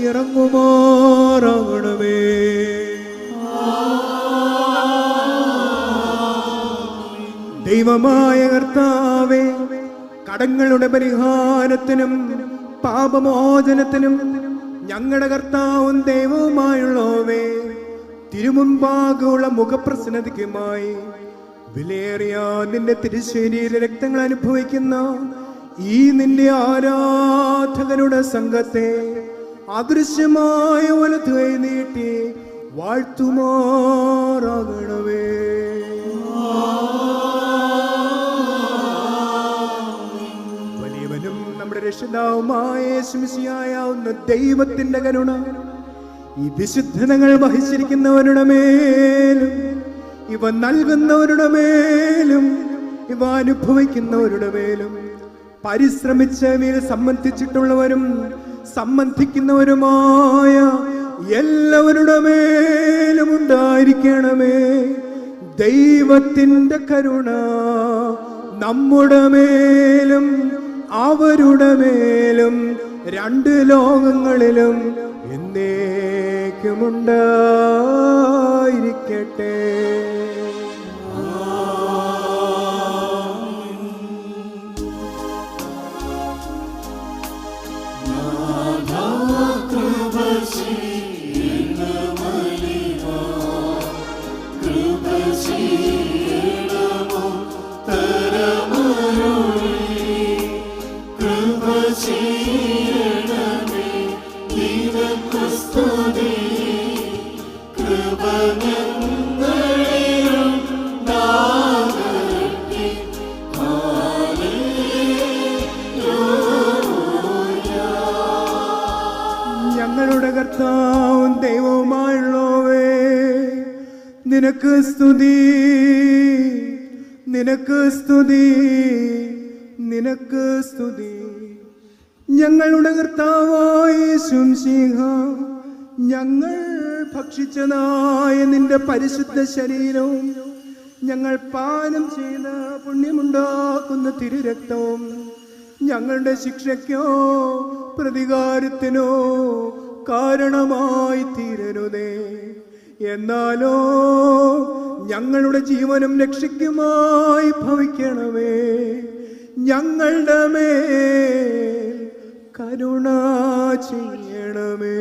ഇറങ്ങുമാറാകണമേ. ദൈവമായ കർത്താവേ, കടങ്ങളുടെ പരിഹാരത്തിനും പാപമോചനത്തിനും ഞങ്ങളുടെ കർത്താവും ദൈവവുമായുള്ളവേ, തിരുമുൻപാകുള്ള മുഖപ്രസന്നതയ്ക്കുമായി വിലയേറിയ നിന്റെ തിരുശരീര രക്തങ്ങൾ അനുഭവിക്കുന്ന ഈ നിന്റെ ആരാധകരുടെ സംഘത്തെ അദൃശ്യമായ വലതു കൈ നീട്ടി വാഴ്ത്തുമാറാകണമേ. വലിയവനും നമ്മുടെ രക്ഷിതാവുമായ യേശുമിശിഹായാവുന്ന ദൈവത്തിന്റെ കരുണ ഈ വിശുദ്ധനങ്ങൾ വഹിച്ചിരിക്കുന്നവരുടെ മേലും ഇവ നൽകുന്നവരുടെ മേലും ഇവ അനുഭവിക്കുന്നവരുടെ മേലും പരിശ്രമിച്ചവയിൽ സംബന്ധിച്ചിട്ടുള്ളവരും സംബന്ധിക്കുന്നവരുമായ എല്ലാവരുടെ മേലും ഉണ്ടായിരിക്കണമേ. ദൈവത്തിന്റെ കരുണ നമ്മുടെ മേലും അവരുടെ മേലും രണ്ട് ലോകങ്ങളിലും എന്നേക്കുമുണ്ടായിരിക്കട്ടെ. ഞങ്ങളുടെ കർത്താവും ദൈവവുമായുള്ളവേ, നിനക്ക് സ്തുതി, നിനക്ക് സ്തുതി, നിനക്ക് സ്തുതി. ഞങ്ങളുടെ കർത്താവായ യേശുമിശിഹാ, ഞങ്ങൾ ഭക്ഷിച്ചതായ നിന്റെ പരിശുദ്ധ ശരീരവും ഞങ്ങൾ പാനം ചെയ്ത പുണ്യമുണ്ടാക്കുന്ന തിരുരക്തവും ഞങ്ങളുടെ ശിക്ഷയ്ക്കോ പ്രതികാരത്തിനോ കാരണമായി തീരരുതേ. എന്നാലോ ഞങ്ങളുടെ ജീവനും രക്ഷയ്ക്കുമായി ഭവിക്കണമേ. ഞങ്ങളുടെ മേൽ കരുണ ചെയ്യണമേ.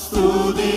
സ്തുതി